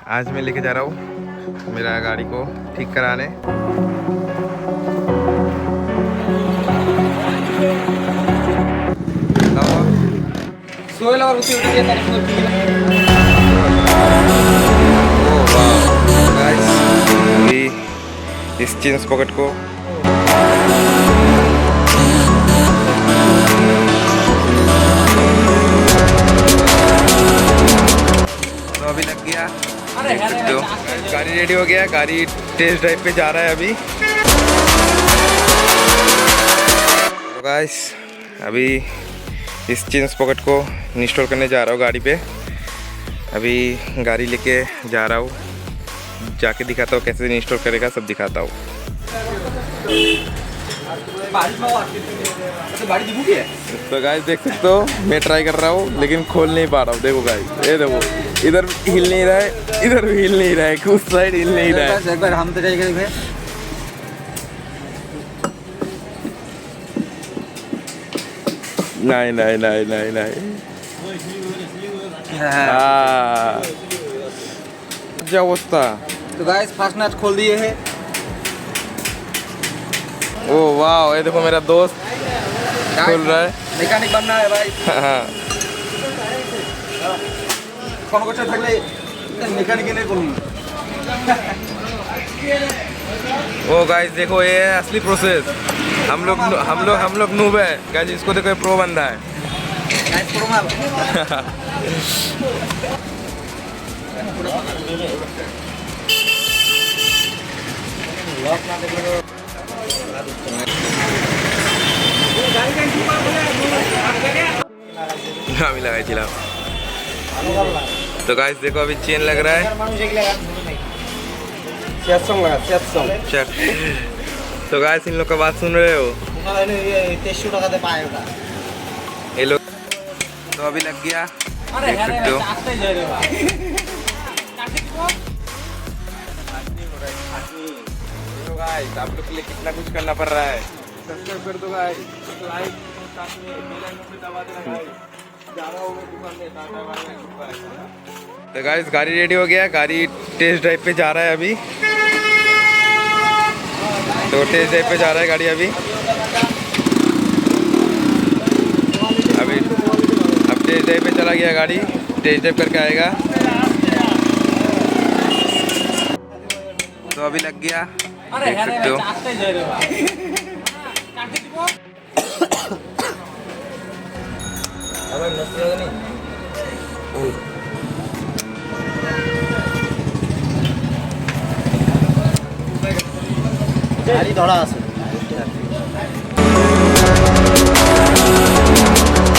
आज मैं लेके जा रहा हूँ मेरा गाड़ी को ठीक कराने। अभी इस जींस पॉकेट को तो अभी लग गया, देख सकते हो। गाड़ी रेडी हो गया, गाड़ी टेस्ट ड्राइव पे जा रहा है अभी। तो गाइस अभी इस जींस पॉकेट को इंस्टॉल करने जा रहा हूँ गाड़ी पे। अभी गाड़ी लेके जा रहा हूँ, जाके दिखाता हूँ कैसे इंस्टॉल करेगा, सब दिखाता हूँ। तो गाइस देख सकते हो मैं ट्राई कर रहा हूँ लेकिन खोल नहीं पा रहा हूँ। देखो गाइस, ये देखो, इधर हिल नहीं रहा है, इधर भी हिल नहीं रहा है, उस साइड हिल नहीं रहा है। एक बार हम तो जाएंगे। नहीं नहीं नहीं नहीं नहीं, क्या अवस्था। तो गाइस फास्ट नट खोल दिए हैं। ओ वाह, ये देखो मेरा दोस्त खोल रहा है। मैकेनिक बनना है भाई। हाँ कौन को থাকলে मैकेनिक नहीं करूँगा। ओ गाइस देखो, ये है असली प्रोसेस। हम लोग नूब है गाइस, इसको देखो प्रो बंदा है। गाइस प्रो मार। लॉक ना देखो। আমি লাগাইছিলাম। तो गाइस देखो अभी चेन लग रहा है। तो गाइस इन लोग का बात सुन रहे हो, ये लोग। तो अभी लग गया, देख सकते हो। तो गाइस आप लोग के लिए कितना कुछ करना पड़ रहा है। सब्सक्राइब कर दो गाइस, लाइक साथ में बेल आइकन पे दबा देना गाइस। तो गाइस गाड़ी रेडी हो गया, गाड़ी टेस्ट ड्राइव पे जा रहा है अभी। तो टेस्ट ड्राइव पे जा रहा है गाड़ी अभी। अब टेस्ट ड्राइव पे चला गया गाड़ी, टेस्ट ड्राइव करके आएगा। तो अभी लग गया, देख सकते हो। गाड़ी थोड़ा